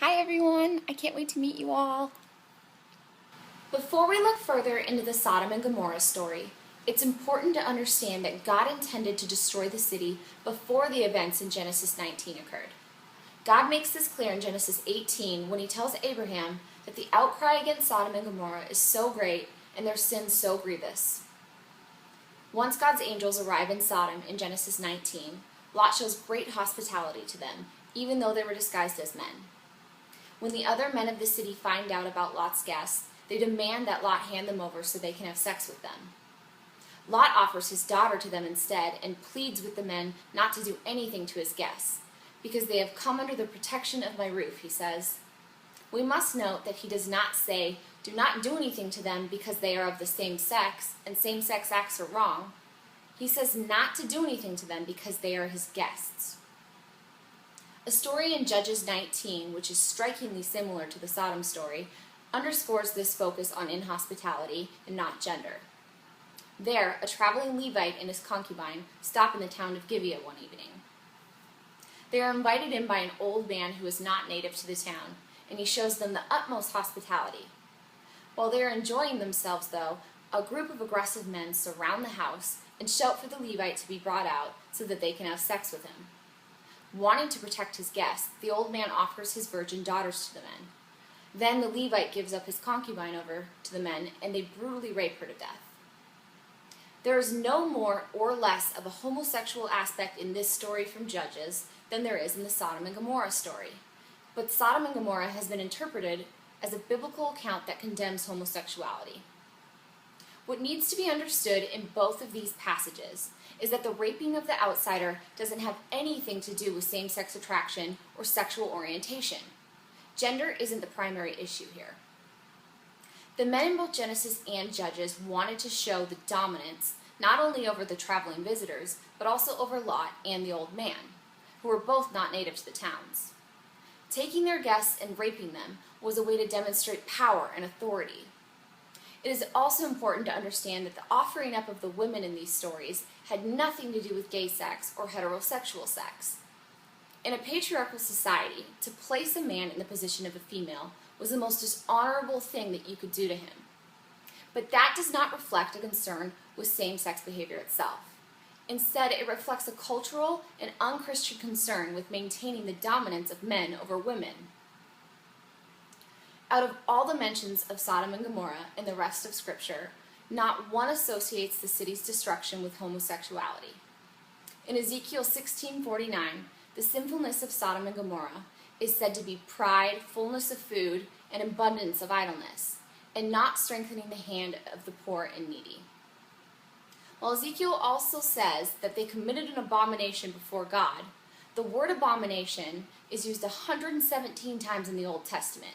Hi everyone, I can't wait to meet you all. Before we look further into the Sodom and Gomorrah story, it's important to understand that God intended to destroy the city before the events in Genesis 19 occurred. God makes this clear in Genesis 18 when he tells Abraham that the outcry against Sodom and Gomorrah is so great and their sin so grievous. Once God's angels arrive in Sodom in Genesis 19, Lot shows great hospitality to them, even though they were disguised as men. When the other men of the city find out about Lot's guests, they demand that Lot hand them over so they can have sex with them. Lot offers his daughter to them instead and pleads with the men not to do anything to his guests, because they have come under the protection of my roof, he says. We must note that he does not say, do not do anything to them because they are of the same sex, and same-sex acts are wrong. He says not to do anything to them because they are his guests. A story in Judges 19, which is strikingly similar to the Sodom story, underscores this focus on inhospitality and not gender. There, a traveling Levite and his concubine stop in the town of Gibeah one evening. They are invited in by an old man who is not native to the town, and he shows them the utmost hospitality. While they are enjoying themselves, though, a group of aggressive men surround the house and shout for the Levite to be brought out so that they can have sex with him. Wanting to protect his guests, the old man offers his virgin daughters to the men. Then the Levite gives up his concubine over to the men, and they brutally rape her to death. There is no more or less of a homosexual aspect in this story from Judges than there is in the Sodom and Gomorrah story. But Sodom and Gomorrah has been interpreted as a biblical account that condemns homosexuality. What needs to be understood in both of these passages is that the raping of the outsider doesn't have anything to do with same-sex attraction or sexual orientation. Gender isn't the primary issue here. The men in both Genesis and Judges wanted to show the dominance not only over the traveling visitors, but also over Lot and the old man, who were both not native to the towns. Taking their guests and raping them was a way to demonstrate power and authority. It is also important to understand that the offering up of the women in these stories had nothing to do with gay sex or heterosexual sex. In a patriarchal society, to place a man in the position of a female was the most dishonorable thing that you could do to him. But that does not reflect a concern with same-sex behavior itself. Instead, it reflects a cultural and unchristian concern with maintaining the dominance of men over women. Out of all the mentions of Sodom and Gomorrah in the rest of Scripture, not one associates the city's destruction with homosexuality. In Ezekiel 16:49, the sinfulness of Sodom and Gomorrah is said to be pride, fullness of food, and abundance of idleness, and not strengthening the hand of the poor and needy. While Ezekiel also says that they committed an abomination before God, the word abomination is used 117 times in the Old Testament,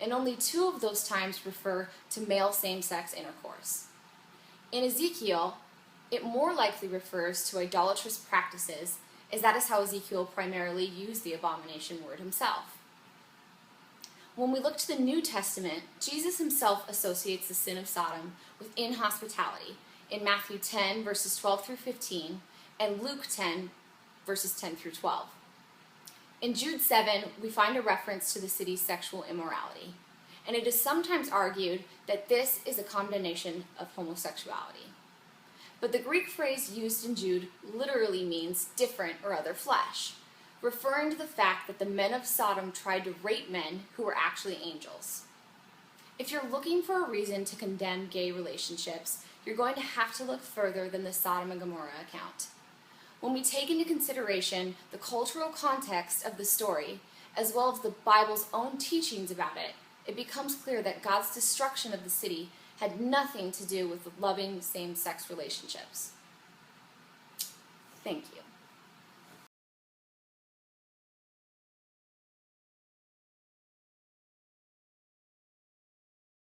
and only 2 of those times refer to male same-sex intercourse. In Ezekiel, it more likely refers to idolatrous practices, as that is how Ezekiel primarily used the abomination word himself. When we look to the New Testament, Jesus himself associates the sin of Sodom with inhospitality in Matthew 10, verses 12 through 15, and Luke 10, verses 10 through 12. In Jude 7, we find a reference to the city's sexual immorality, and it is sometimes argued that this is a condemnation of homosexuality. But the Greek phrase used in Jude literally means different or other flesh, referring to the fact that the men of Sodom tried to rape men who were actually angels. If you're looking for a reason to condemn gay relationships, you're going to have to look further than the Sodom and Gomorrah account. When we take into consideration the cultural context of the story, as well as the Bible's own teachings about it, it becomes clear that God's destruction of the city had nothing to do with loving same-sex relationships. Thank you.